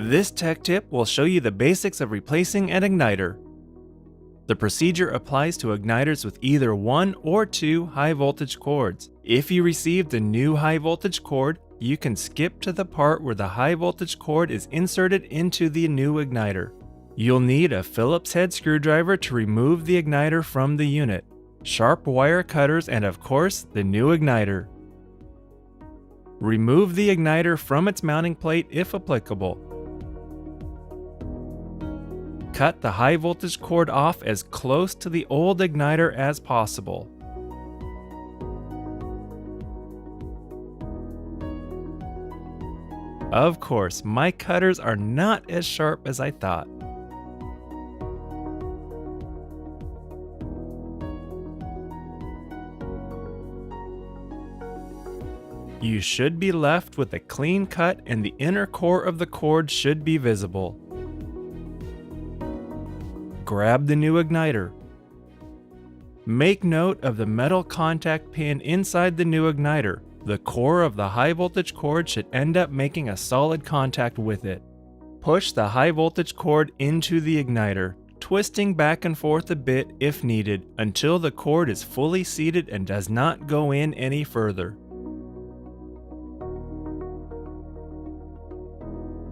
This tech tip will show you the basics of replacing an igniter. The procedure applies to igniters with either 1 or 2 high voltage cords. If you received a new high voltage cord, you can skip to the part where the high voltage cord is inserted into the new igniter. You'll need a Phillips head screwdriver to remove the igniter from the unit, sharp wire cutters, and of course, the new igniter. Remove the igniter from its mounting plate if applicable. Cut the high voltage cord off as close to the old igniter as possible. Of course, my cutters are not as sharp as I thought. You should be left with a clean cut and the inner core of the cord should be visible. Grab the new igniter. Make note of the metal contact pin inside the new igniter. The core of the high voltage cord should end up making a solid contact with it. Push the high voltage cord into the igniter, twisting back and forth a bit if needed until the cord is fully seated and does not go in any further.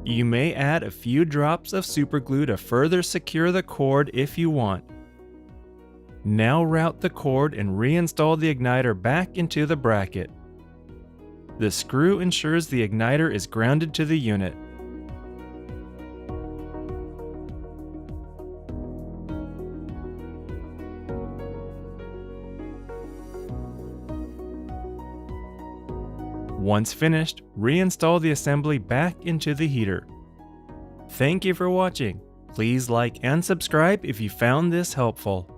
You may add a few drops of superglue to further secure the cord if you want. Now route the cord and reinstall the igniter back into the bracket. The screw ensures the igniter is grounded to the unit. Once finished, reinstall the assembly back into the heater. Thank you for watching. Please like and subscribe if you found this helpful.